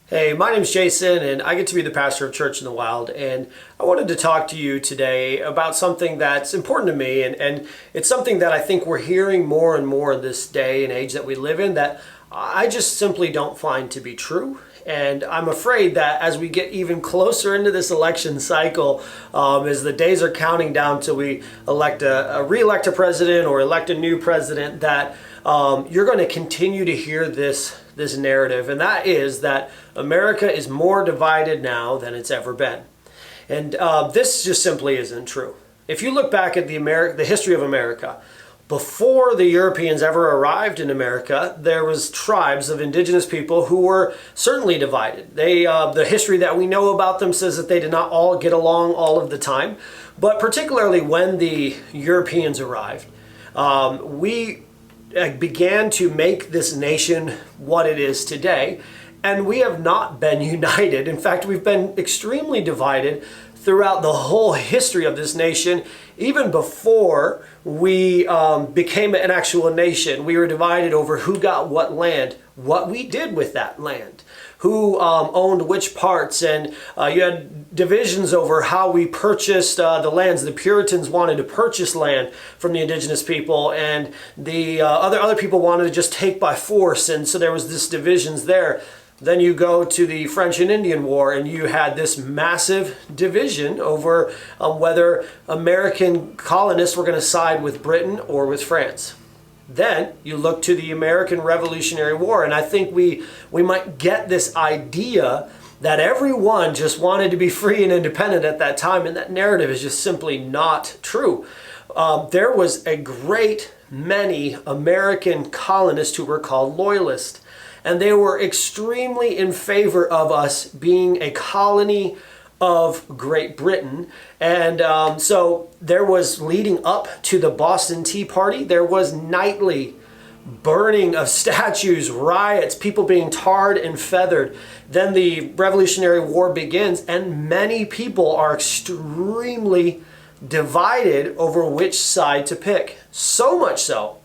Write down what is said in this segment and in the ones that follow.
Hey, my name's Jason, and I get to be the pastor of Church in the Wild, and I wanted to talk to you today about something that's important to me, and it's something that I think we're hearing more and more in this day and age that we live in that I just simply don't find to be true. And I'm afraid that as we get even closer into this election cycle, as the days are counting down till we re-elect a president or elect a new president, that you're going to continue to hear this narrative, and that is that America is more divided now than it's ever been. And this just simply isn't true. If you look back at the history of America, before the Europeans ever arrived in America, there was tribes of indigenous people who were certainly divided. The history that we know about them says that they did not all get along all of the time, but particularly when the Europeans arrived, we began to make this nation what it is today, and we have not been united. In fact, we've been extremely divided throughout the whole history of this nation. Even before we became an actual nation, we were divided over who got what land, what we did with that land, who owned which parts, and you had divisions over how we purchased the lands. The Puritans wanted to purchase land from the indigenous people, and the other people wanted to just take by force, and so there was this divisions there. Then you go to the French and Indian War, and you had this massive division over whether American colonists were going to side with Britain or with France. Then you look to the American Revolutionary War, and I think we might get this idea that everyone just wanted to be free and independent at that time, and that narrative is just simply not true. There was a great many American colonists who were called loyalists, and they were extremely in favor of us being a colony of Great Britain. And so there was, leading up to the Boston Tea Party, there was nightly burning of statues, riots, people being tarred and feathered. Then the Revolutionary War begins, and many people are extremely divided over which side to pick. So much so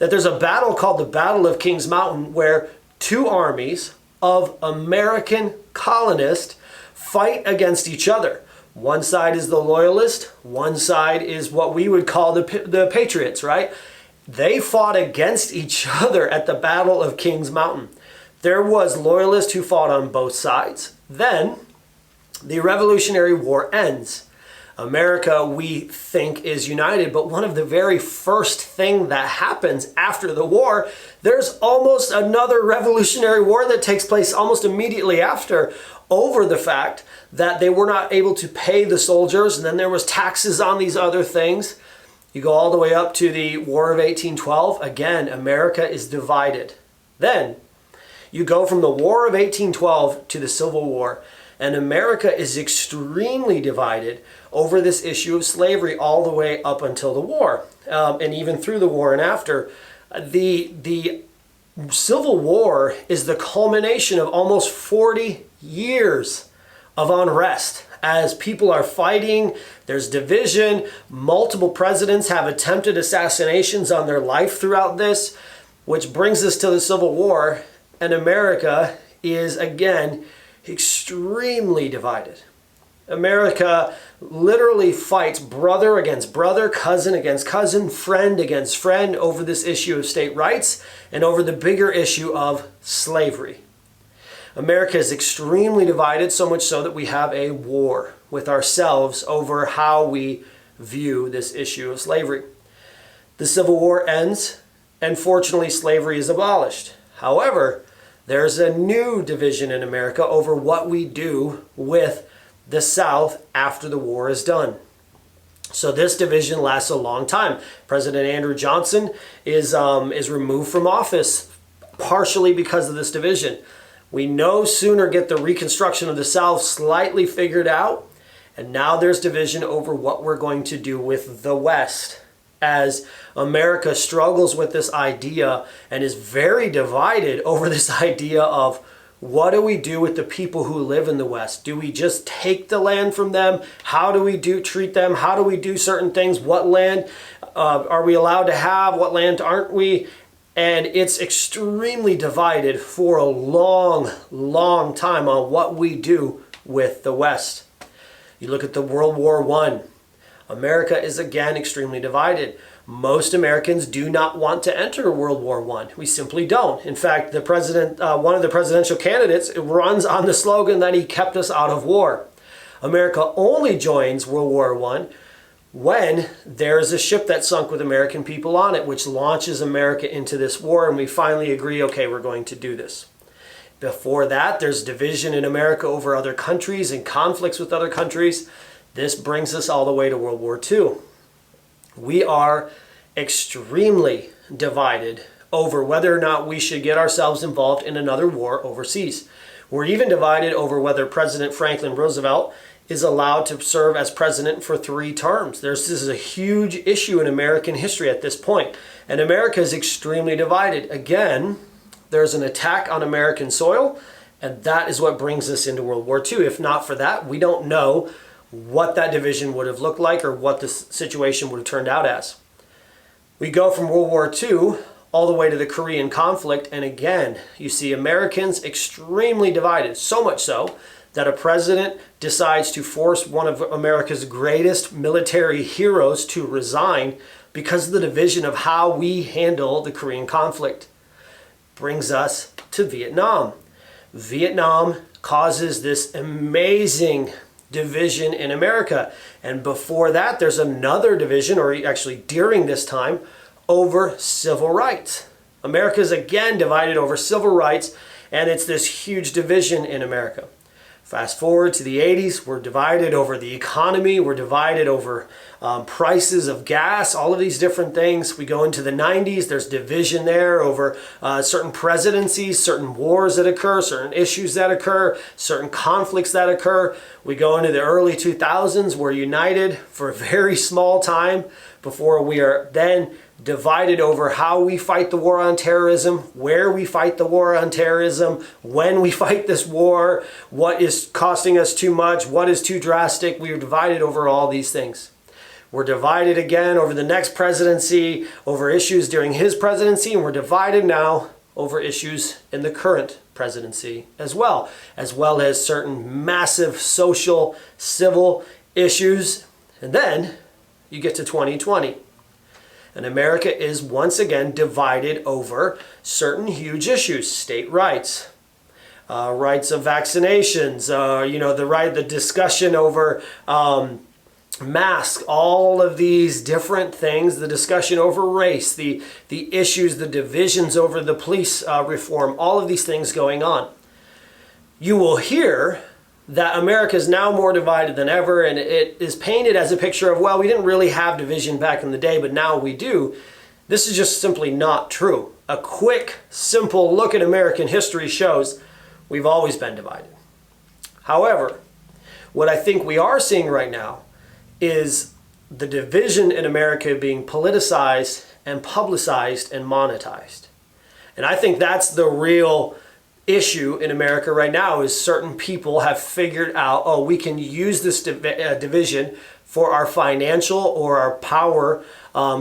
that there's a battle called the Battle of Kings Mountain, where two armies of American colonists fight against each other. One side is the loyalist, one side is what we would call the patriots, right? They fought against each other at the Battle of Kings Mountain. There was loyalists who fought on both sides. Then the Revolutionary War ends. America, we think, is united, but one of the very first thing that happens after the war, there's almost another Revolutionary War that takes place almost immediately after, over the fact that they were not able to pay the soldiers, and then there was taxes on these other things. You go all the way up to the War of 1812. Again, America is divided. Then you go from the War of 1812 to the Civil War, and America is extremely divided over this issue of slavery all the way up until the war, and even through the war and after. The Civil War is the culmination of almost 40 years of unrest. As people are fighting, there's division. Multiple presidents have attempted assassinations on their life throughout this, which brings us to the Civil War, and America is again extremely divided. America literally fights brother against brother, cousin against cousin, friend against friend over this issue of state rights and over the bigger issue of slavery. America is extremely divided, so much so that we have a war with ourselves over how we view this issue of slavery. The Civil War ends, and fortunately slavery is abolished. However, there's a new division in America over what we do with the South after the war is done. So this division lasts a long time. President Andrew Johnson is removed from office partially because of this division. We no sooner get the reconstruction of the South slightly figured out, and now there's division over what we're going to do with the West, as America struggles with this idea and is very divided over this idea of what do we do with the people who live in the West? Do we just take the land from them? How do we treat them? How do we do certain things? What land are we allowed to have? What land aren't we? And it's extremely divided for a long, long time on what we do with the West. You look at the World War I. America is again extremely divided. Most Americans do not want to enter World War I. We simply don't. In fact, the president, one of the presidential candidates, runs on the slogan that he kept us out of war. America only joins World War I when there is a ship that sunk with American people on it, which launches America into this war, and we finally agree, okay, we're going to do this. Before that, there's division in America over other countries and conflicts with other countries. This brings us all the way to World War II. We are extremely divided over whether or not we should get ourselves involved in another war overseas. We're even divided over whether President Franklin Roosevelt is allowed to serve as president for 3 terms. This is a huge issue in American history at this point. And America is extremely divided. Again, there's an attack on American soil, and that is what brings us into World War II. If not for that, we don't know what that division would have looked like or what the situation would have turned out as. We go from World War II all the way to the Korean conflict, and again, you see Americans extremely divided, so much so that a president decides to force one of America's greatest military heroes to resign because of the division of how we handle the Korean conflict. Brings us to Vietnam. Vietnam causes this amazing division in America. And before that, there's another division, or actually during this time, over civil rights. America is again divided over civil rights, and it's this huge division in America. Fast forward to the 80s, we're divided over the economy, we're divided over prices of gas, all of these different things. We go into the 90s, there's division there over certain presidencies, certain wars that occur, certain issues that occur, certain conflicts that occur. We go into the early 2000s, we're united for a very small time before we are then divided over how we fight the war on terrorism, where we fight the war on terrorism, when we fight this war, what is costing us too much, what is too drastic. We are divided over all these things. We're divided again over the next presidency, over issues during his presidency, and we're divided now over issues in the current presidency as well as certain massive social, civil issues. And then you get to 2020. And America is once again divided over certain huge issues: state rights, rights of vaccinations, the discussion over masks, all of these different things, the discussion over race, the issues, the divisions over the police reform, all of these things going on. You will hear that America is now more divided than ever, and it is painted as a picture of, well, we didn't really have division back in the day, but now we do. This is just simply not true. A quick, simple look at American history shows we've always been divided. However, what I think we are seeing right now is the division in America being politicized and publicized and monetized. And I think that's the real issue in America right now, is certain people have figured out, oh, we can use this division for our financial or our power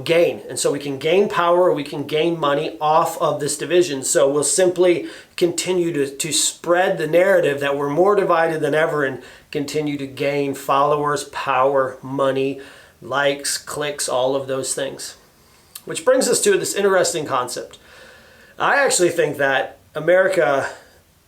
gain. And so we can gain power, or we can gain money off of this division. So we'll simply continue to spread the narrative that we're more divided than ever and continue to gain followers, power, money, likes, clicks, all of those things. Which brings us to this interesting concept. I actually think that America,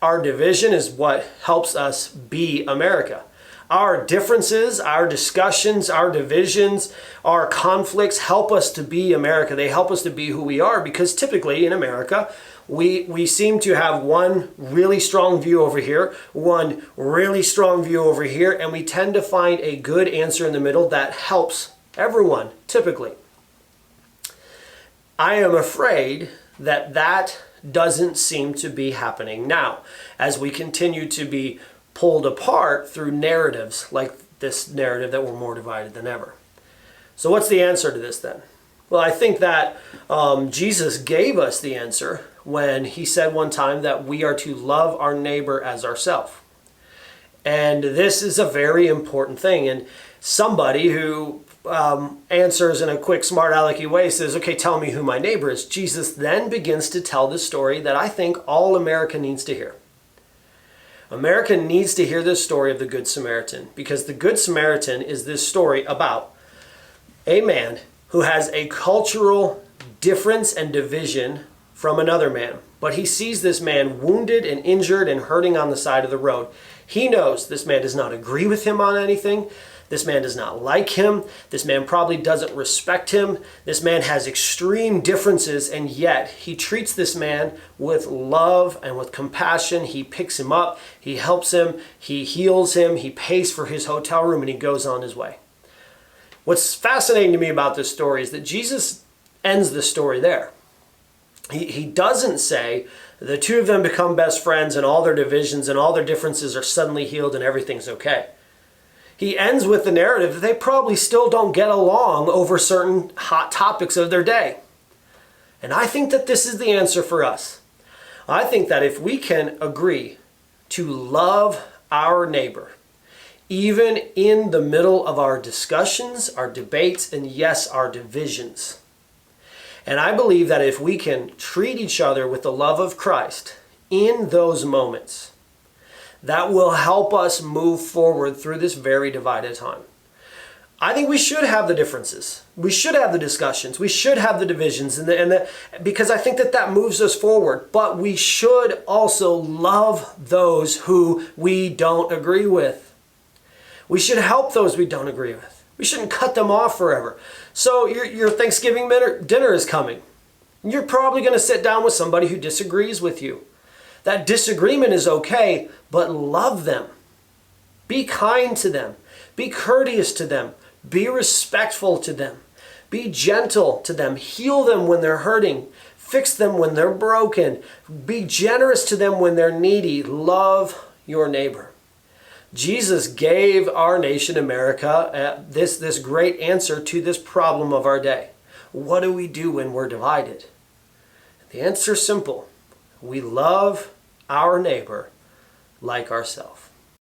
our division is what helps us be America. Our differences, our discussions, our divisions, our conflicts help us to be America. They help us to be who we are, because typically in America, we seem to have one really strong view over here, one really strong view over here, and we tend to find a good answer in the middle that helps everyone, typically. I am afraid that doesn't seem to be happening now, as we continue to be pulled apart through narratives like this narrative that we're more divided than ever. So what's the answer to this then? Well, I think that Jesus gave us the answer when he said one time that we are to love our neighbor as ourselves. And this is a very important thing. And somebody who answers in a quick, smart alecky way, says, okay, tell me who my neighbor is. Jesus then begins to tell the story that I think all America needs to hear. America needs to hear this story of the Good Samaritan, because the Good Samaritan is this story about a man who has a cultural difference and division from another man. But he sees this man wounded and injured and hurting on the side of the road. He knows this man does not agree with him on anything. This man does not like him. This man probably doesn't respect him. This man has extreme differences, and yet he treats this man with love and with compassion. He picks him up, he helps him, he heals him, he pays for his hotel room, and he goes on his way. What's fascinating to me about this story is that Jesus ends the story there. He doesn't say the two of them become best friends and all their divisions and all their differences are suddenly healed and everything's okay. He ends with the narrative that they probably still don't get along over certain hot topics of their day. And I think that this is the answer for us. I think that if we can agree to love our neighbor, even in the middle of our discussions, our debates, and yes, our divisions. And I believe that if we can treat each other with the love of Christ in those moments, that will help us move forward through this very divided time. I think we should have the differences. We should have the discussions. We should have the divisions, because I think that moves us forward. But we should also love those who we don't agree with. We should help those we don't agree with. We shouldn't cut them off forever. So your Thanksgiving dinner is coming. You're probably going to sit down with somebody who disagrees with you. That disagreement is okay, but love them. Be kind to them. Be courteous to them. Be respectful to them. Be gentle to them. Heal them when they're hurting. Fix them when they're broken. Be generous to them when they're needy. Love your neighbor. Jesus gave our nation, America, this great answer to this problem of our day. What do we do when we're divided? The answer is simple. We love our neighbor like ourselves.